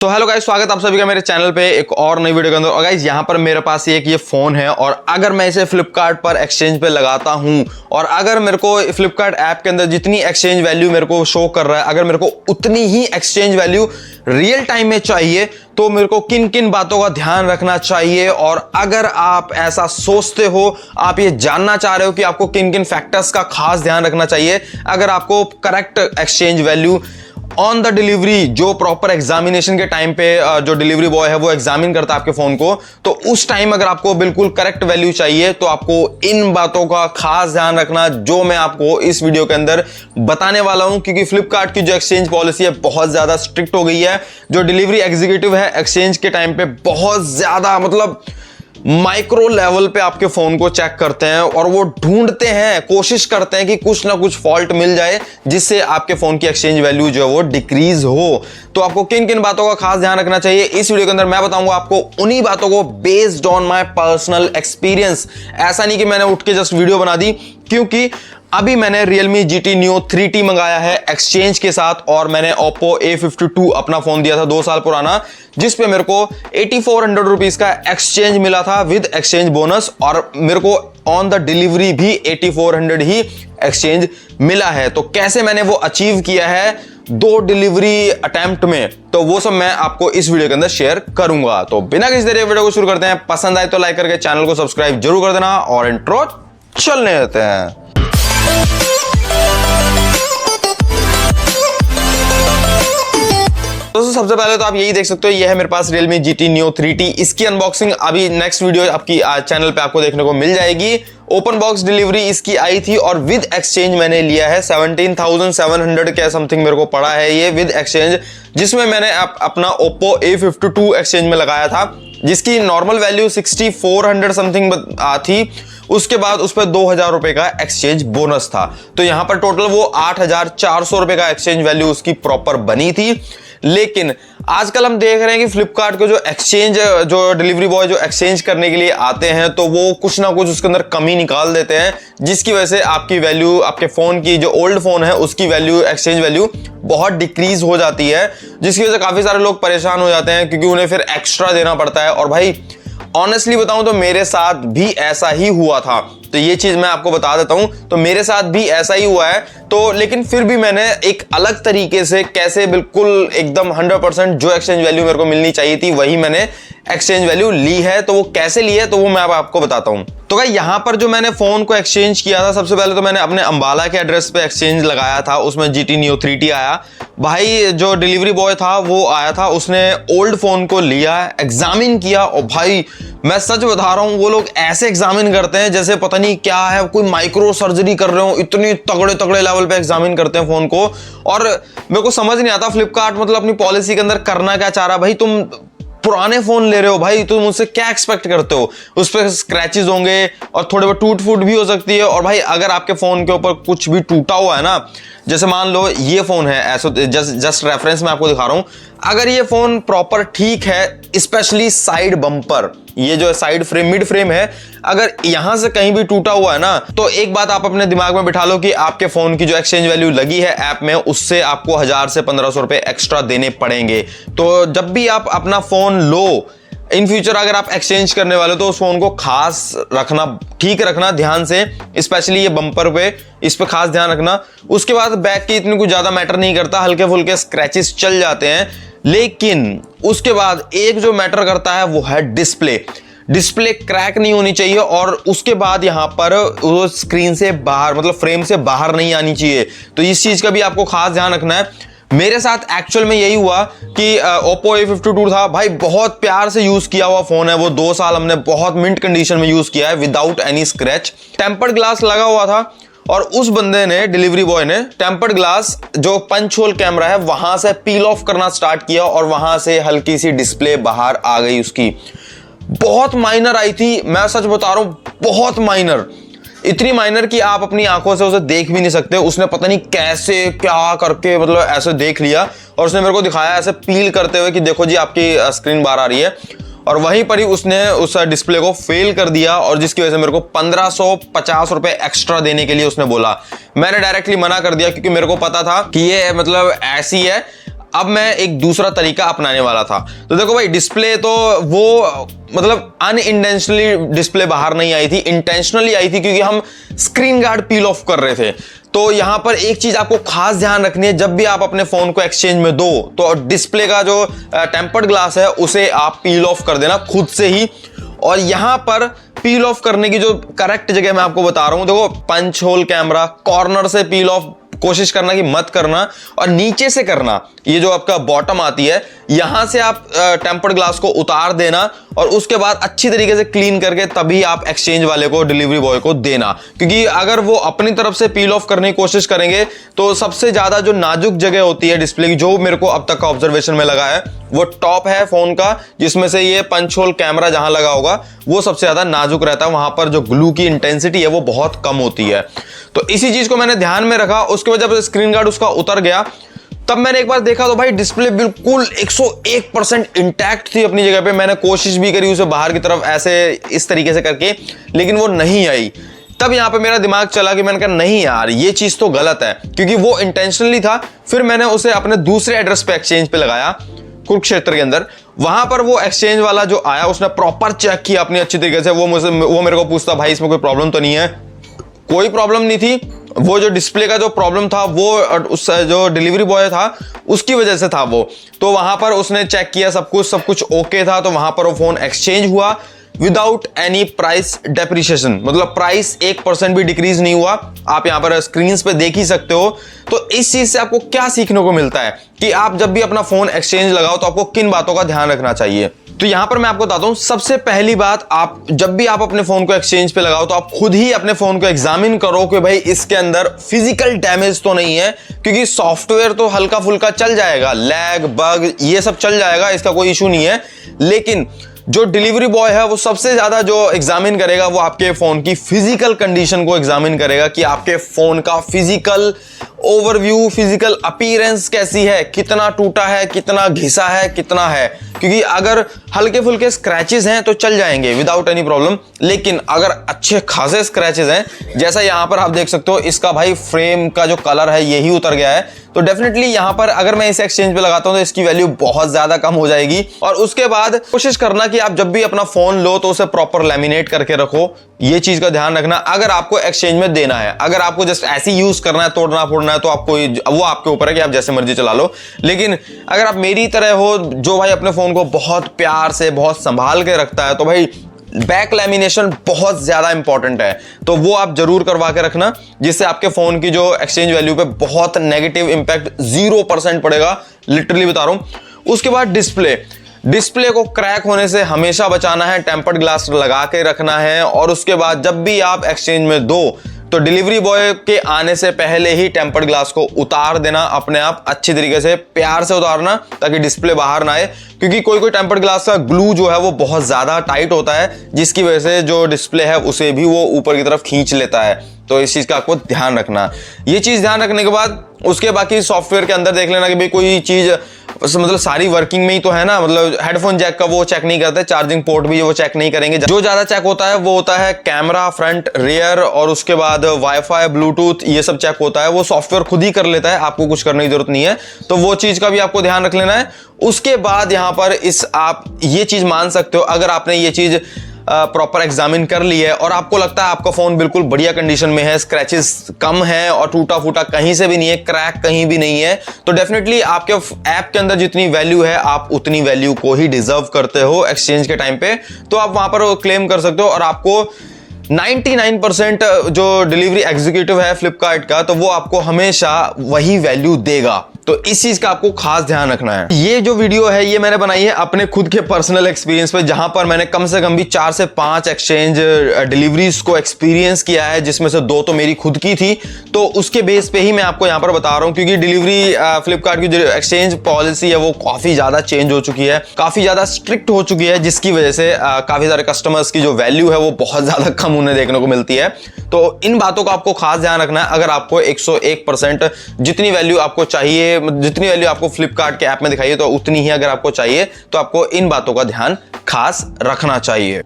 तो hello guys, स्वागत आप सभी का मेरे चैनल पे एक और नई वीडियो के अंदर। और गाइस यहाँ पर मेरे पास ये फोन है और अगर मैं इसे फ्लिपकार्ट पर एक्सचेंज पे लगाता हूँ और अगर मेरे को फ्लिपकार्ट ऐप के अंदर जितनी एक्सचेंज वैल्यू मेरे को शो कर रहा है, अगर मेरे को उतनी ही एक्सचेंज वैल्यू रियल टाइम में चाहिए तो मेरे को किन किन बातों का ध्यान रखना चाहिए। और अगर आप ऐसा सोचते हो, आप ये जानना चाह रहे हो कि आपको किन किन फैक्टर्स का खास ध्यान रखना चाहिए अगर आपको correct exchange value on the delivery, जो प्रॉपर एग्जामिनेशन के टाइम पे जो डिलीवरी बॉय है वो एग्जामिन करता है आपके फोन को, तो उस टाइम अगर आपको बिल्कुल करेक्ट वैल्यू चाहिए तो आपको इन बातों का खास ध्यान रखना जो मैं आपको इस वीडियो के अंदर बताने वाला हूं। क्योंकि फ्लिपकार्ट की जो एक्सचेंज पॉलिसी है बहुत ज्यादा स्ट्रिक्ट हो गई है। जो डिलीवरी एग्जीक्यूटिव है एक्सचेंज के टाइम पे बहुत ज्यादा माइक्रो लेवल पे आपके फोन को चेक करते हैं और वो ढूंढते हैं, कोशिश करते हैं कि कुछ ना कुछ फॉल्ट मिल जाए जिससे आपके फोन की एक्सचेंज वैल्यू जो है वो डिक्रीज हो। तो आपको किन किन बातों का खास ध्यान रखना चाहिए इस वीडियो के अंदर मैं बताऊंगा आपको, उन्हीं बातों को based on my personal experience. ऐसा नहीं कि मैंने उठ के जस्ट वीडियो बना दी, क्योंकि अभी मैंने Realme GT Neo 3T मंगाया है एक्सचेंज के साथ और मैंने Oppo A52 अपना फोन दिया था 2 साल पुराना, जिस पे मेरे को 8400 रुपीज का एक्सचेंज मिला था विद एक्सचेंज बोनस और मेरे को ऑन द डिलीवरी भी 8400 ही एक्सचेंज मिला है। तो कैसे मैंने वो अचीव किया है 2 डिलीवरी अटेम्प्ट में, तो वो सब मैं आपको इस वीडियो के अंदर शेयर करूंगा। तो बिना किसी देरी वीडियो को शुरू करते हैं। पसंद आए तो लाइक करके चैनल को सब्सक्राइब जरूर कर देना और इंट्रो चलने देते हैं। दोस्तों सबसे पहले तो आप यही देख सकते हो, ये है मेरे पास Realme GT Neo 3T। इसकी अनबॉक्सिंग अभी नेक्स्ट वीडियो आपकी चैनल पे आपको देखने को मिल जाएगी। ओपन बॉक्स डिलीवरी इसकी आई थी और विद एक्सचेंज मैंने लिया है 17,700 के समथिंग मेरे को पड़ा है ये विद एक्सचेंज, जिसमें मैंने अपना Oppo A52 एक्सचेंज में लगाया था जिसकी नॉर्मल वैल्यू 6400 समथिंग थी। उसके बाद उस पर 2000 रुपए का एक्सचेंज बोनस था, तो यहां पर टोटल वो 8400 रुपए का एक्सचेंज वैल्यू उसकी प्रॉपर बनी थी। लेकिन आजकल हम देख रहे हैं कि फ्लिपकार्ट के जो एक्सचेंज, जो डिलीवरी बॉय जो एक्सचेंज करने के लिए आते हैं तो वो कुछ ना कुछ उसके अंदर कमी निकाल देते हैं, जिसकी वजह से आपकी वैल्यू, आपके फोन की जो ओल्ड फोन है उसकी वैल्यू, एक्सचेंज वैल्यू बहुत डिक्रीज हो जाती है, जिसकी वजह से काफी सारे लोग परेशान हो जाते हैं क्योंकि उन्हें फिर एक्स्ट्रा देना पड़ता है। और भाई ऑनेस्टली बताऊं तो मेरे साथ भी ऐसा ही हुआ था, तो ये चीज मैं आपको बता देता हूं। तो मेरे साथ भी ऐसा ही हुआ है, तो लेकिन फिर भी मैंने एक अलग तरीके से, कैसे बिल्कुल एकदम 100% जो एक्सचेंज वैल्यू मेरे को मिलनी चाहिए थी वही मैंने एक्सचेंज वैल्यू ली है। तो वो कैसे ली है तो वो मैं आपको बताता हूं। तो भाई यहां पर जो मैंने फोन को एक्सचेंज किया था, सबसे पहले तो मैंने अपने अंबाला के एड्रेस पे एक्सचेंज लगाया था, उसमें GT Neo 3T आया। भाई जो डिलीवरी बॉय था वो आया था, उसने ओल्ड फोन को लिया, एग्जामिन किया और भाई मैं सच बता रहा हूं वो लोग ऐसे एग्जामिन करते हैं जैसे पता नहीं क्या है, कोई माइक्रो सर्जरी कर रहे हो, इतनी तगड़े तगड़े लेवल पे एग्जामिन करते हैं फोन को। और मेरे को समझ नहीं आता फ्लिपकार्ट अपनी पॉलिसी के अंदर करना क्या चाह रहा। भाई तुम पुराने फोन ले रहे हो, भाई तुम मुझसे क्या एक्सपेक्ट करते हो? उस पर स्क्रैचेस होंगे और थोड़े बहुत टूट फूट भी हो सकती है। और भाई अगर आपके फोन के ऊपर कुछ भी टूटा हुआ है ना, जैसे मान लो ये फोन है, ऐसा जस्ट रेफरेंस मैं आपको दिखा रहा हूं, अगर ये फोन प्रॉपर ठीक है, स्पेशली साइड बम्पर, ये जो साइड फ्रेम, मिड फ्रेम है, अगर यहां से कहीं भी टूटा हुआ है ना, तो एक बात आप अपने दिमाग में बिठा लो कि आपके फोन की जो एक्सचेंज वैल्यू लगी है ऐप में, उससे आपको 1000 से 1500 रुपए एक्स्ट्रा देने पड़ेंगे। तो जब भी आप अपना फोन लो इन फ्यूचर, अगर आप एक्सचेंज करने वाले तो उस फोन को खास रखना, ठीक रखना ध्यान से, स्पेशली ये बम्पर पे, इस पे खास ध्यान रखना। उसके बाद बैक की इतनी कुछ ज्यादा मैटर नहीं करता, हल्के फुल्के स्क्रैचेस चल जाते हैं। लेकिन उसके बाद एक जो मैटर करता है वो है डिस्प्ले। डिस्प्ले क्रैक नहीं होनी चाहिए और उसके बाद यहां पर वो स्क्रीन से बाहर, फ्रेम से बाहर नहीं आनी चाहिए। तो इस चीज का भी आपको खास ध्यान रखना है। मेरे साथ एक्चुअल में यही हुआ कि Oppo A52 था, भाई बहुत प्यार से यूज किया हुआ फोन है वो, 2 साल हमने बहुत मिंट कंडीशन में यूज किया है without any scratch. Tempered glass लगा हुआ था और उस बंदे ने, डिलीवरी बॉय ने, टेम्पर्ड ग्लास जो पंच होल कैमरा है वहां से पील ऑफ करना स्टार्ट किया और वहां से हल्की सी डिस्प्ले बाहर आ गई उसकी। बहुत माइनर आई थी, मैं सच बता रहा हूं, बहुत माइनर, इतनी माइनर कि आप अपनी आंखों से उसे देख भी नहीं सकते। उसने पता नहीं कैसे क्या करके ऐसे देख लिया और उसने मेरे को दिखाया ऐसे पील करते हुए कि देखो जी आपकी स्क्रीन बाहर आ रही है, और वहीं पर ही उसने उस डिस्प्ले को फेल कर दिया और जिसकी वजह से मेरे को 1550 रुपए एक्स्ट्रा देने के लिए उसने बोला। मैंने डायरेक्टली मना कर दिया क्योंकि मेरे को पता था कि ये ऐसी है, अब मैं एक दूसरा तरीका अपनाने वाला था। तो देखो भाई, डिस्प्ले तो वो मतलब अनइंटेंशनली डिस्प्ले बाहर नहीं आई थी, इंटेंशनली आई थी, क्योंकि हम स्क्रीन गार्ड पील ऑफ कर रहे थे। तो यहां पर एक चीज आपको खास ध्यान रखनी है, जब भी आप अपने फोन को एक्सचेंज में दो तो डिस्प्ले का जो टेम्पर्ड ग्लास है उसे आप पील ऑफ कर देना खुद से ही। और यहां पर पील ऑफ करने की जो करेक्ट जगह मैं आपको बता रहा हूं, देखो पंच होल कैमरा, कॉर्नर से पील ऑफ कोशिश करना कि मत करना, और नीचे से करना। ये जो आपका बॉटम आती है, यहां से आप टेम्पर्ड ग्लास को उतार देना और उसके बाद अच्छी तरीके से क्लीन करके तभी आप एक्सचेंज वाले को, डिलीवरी बॉय को देना। क्योंकि अगर वो अपनी तरफ से पील ऑफ करने की कोशिश करेंगे तो सबसे ज्यादा जो नाजुक जगह होती है डिस्प्ले की, जो मेरे को अब तक का ऑब्जर्वेशन में लगा है, वो टॉप है फोन का, जिसमें से ये पंच होल कैमरा जहां लगा होगा वो सबसे ज्यादा नाजुक रहता है। वहां पर जो ग्लू की इंटेंसिटी है वो बहुत कम होती है। तो इसी चीज को मैंने ध्यान में रखा। उसके बाद जब स्क्रीन गार्ड उसका उतर गया, तब मैंने एक बार देखा तो भाई डिस्प्ले बिल्कुल 101% इंटैक्ट थी अपनी जगह पे। मैंने कोशिश भी करी उसे बाहर की तरफ ऐसे इस तरीके से करके, लेकिन वो नहीं आई। तब यहां पे मेरा दिमाग चला कि मैंने कहा नहीं यार, ये चीज तो गलत है, क्योंकि वो इंटेंशनली था। फिर मैंने उसे अपने दूसरे एड्रेस पे एक्सचेंज पे लगाया, कुरुक्षेत्र के अंदर। वहां पर वो एक्सचेंज वाला जो आया, उसने प्रॉपर चेक किया अपनी अच्छी तरीके से। वो मेरे को पूछता, भाई इसमें कोई प्रॉब्लम तो नहीं है? कोई प्रॉब्लम नहीं थी। वो जो डिस्प्ले का जो प्रॉब्लम था वो उस जो डिलीवरी बॉय था उसकी वजह से था वो। तो वहां पर उसने चेक किया, सब कुछ ओके था। तो वहां पर वो फोन एक्सचेंज हुआ विदाउट एनी प्राइस डेप्रिसिएशन, मतलब प्राइस 1% भी डिक्रीज नहीं हुआ। आप यहां पर स्क्रीन पे देख ही सकते हो। तो इस चीज से आपको क्या सीखने को मिलता है कि आप जब भी अपना फोन एक्सचेंज लगाओ तो आपको किन बातों का ध्यान रखना चाहिए। तो यहां पर मैं आपको बताता हूं, सबसे पहली बात, आप जब भी आप अपने फोन को एक्सचेंज पे लगाओ तो आप खुद ही अपने फोन को एग्जामिन करो कि भाई इसके अंदर फिजिकल डैमेज तो नहीं है। क्योंकि सॉफ्टवेयर तो हल्का फुल्का चल जाएगा, लैग बग ये सब चल जाएगा, इसका कोई इशू नहीं है। लेकिन जो डिलीवरी बॉय है वो सबसे ज्यादा जो एग्जामिन करेगा वो आपके फोन की फिजिकल कंडीशन को एग्जामिन करेगा कि आपके फोन का फिजिकल ओवरव्यू, फिजिकल अपीयरेंस कैसी है, कितना टूटा है, कितना घिसा है, कितना है। क्योंकि अगर हल्के फुल्के स्क्रैचेस हैं तो चल जाएंगे विदाउट एनी प्रॉब्लम, लेकिन अगर अच्छे खासे स्क्रैचेस हैं, जैसा यहां पर आप देख सकते हो, इसका भाई फ्रेम का जो कलर है यही उतर गया है। तो डेफिनेटली यहां पर अगर मैं इसे एक्सचेंज पे लगाता हूं तो इसकी वैल्यू बहुत ज्यादा कम हो जाएगी। और उसके बाद कोशिश करना कि आप जब भी अपना फोन लो तो उसे प्रॉपर लैमिनेट करके रखो, ये चीज का ध्यान रखना अगर आपको एक्सचेंज में देना है। अगर आपको जस्ट ऐसे यूज करना है, तोड़ना फोड़ना है, तो आपको वो आपके ऊपर है कि आप जैसे मर्जी चला लो। लेकिन अगर आप मेरी तरह हो जो भाई अपने फोन को बहुत प्यार से, बहुत संभाल के रखता है, तो भाई बैक लैमिनेशन बहुत ज्यादा इंपॉर्टेंट है। तो वो आप जरूर करवा के रखना, जिससे आपके फोन की जो एक्सचेंज वैल्यू पे बहुत नेगेटिव इंपैक्ट 0% पड़ेगा, लिटरली बता रहा हूं। उसके बाद डिस्प्ले को क्रैक होने से हमेशा बचाना है, टेम्पर्ड ग्लास लगा के रखना है। और उसके बाद जब भी आप एक्सचेंज में दो तो डिलीवरी बॉय के आने से पहले ही टेम्पर्ड ग्लास को उतार देना, अपने आप अच्छी तरीके से प्यार से उतारना, ताकि डिस्प्ले बाहर ना आए। क्योंकि कोई टेम्पर्ड ग्लास का ग्लू जो है वो बहुत ज्यादा टाइट होता है, जिसकी वजह से जो डिस्प्ले है उसे भी वो ऊपर की तरफ खींच लेता है। तो इस चीज का आपको ध्यान रखना। ये चीज ध्यान रखने के बाद उसके बाकी सॉफ्टवेयर के अंदर देख लेना कि भाई कोई चीज मतलब सारी वर्किंग में ही तो है ना। मतलब हेडफोन जैक का वो चेक नहीं करते, चार्जिंग पोर्ट भी वो चेक नहीं करेंगे। जो ज्यादा चेक होता है वो होता है कैमरा, फ्रंट, रियर, और उसके बाद वाईफाई, ब्लूटूथ, ये सब चेक होता है। वो सॉफ्टवेयर खुद ही कर लेता है, आपको कुछ करने की जरूरत नहीं है। तो वो चीज का भी आपको ध्यान रख लेना है। उसके बाद यहां पर आप ये चीज मान सकते हो, अगर आपने ये चीज प्रॉपर एग्जामिन कर ली है और आपको लगता है आपका फोन बिल्कुल बढ़िया कंडीशन में है, स्क्रैचेस कम है और टूटा फूटा कहीं से भी नहीं है, क्रैक कहीं भी नहीं है, तो डेफिनेटली आपके ऐप के अंदर जितनी वैल्यू है आप उतनी वैल्यू को ही डिजर्व करते हो एक्सचेंज के टाइम पे। तो आप वहां पर क्लेम कर सकते हो और आपको 99% जो डिलीवरी एग्जीक्यूटिव है फ्लिपकार्ट का, तो वो आपको हमेशा वही वैल्यू देगा। तो इस चीज का आपको खास ध्यान रखना है। ये जो वीडियो है ये मैंने बनाई है अपने खुद के पर्सनल एक्सपीरियंस पे, जहां पर मैंने कम से कम भी 4 से 5 एक्सचेंज डिलीवरीज को एक्सपीरियंस किया है, जिसमें से 2 तो मेरी खुद की थी। तो उसके बेस पे ही मैं आपको यहां पर बता रहा हूं, क्योंकि डिलीवरी फ्लिपकार्ट की जो एक्सचेंज पॉलिसी है वो काफी ज्यादा चेंज हो चुकी है, काफी ज्यादा स्ट्रिक्ट हो चुकी है, जिसकी वजह से काफी सारे कस्टमर्स की जो वैल्यू है वो बहुत ज्यादा कम उन्हें देखने को मिलती है। तो इन बातों का आपको खास ध्यान रखना है। अगर आपको 101% जितनी वैल्यू आपको चाहिए, जितनी वैल्यू आपको फ्लिपकार्ट के ऐप में दिखाई है, तो उतनी ही अगर आपको चाहिए, तो आपको इन बातों का ध्यान खास रखना चाहिए।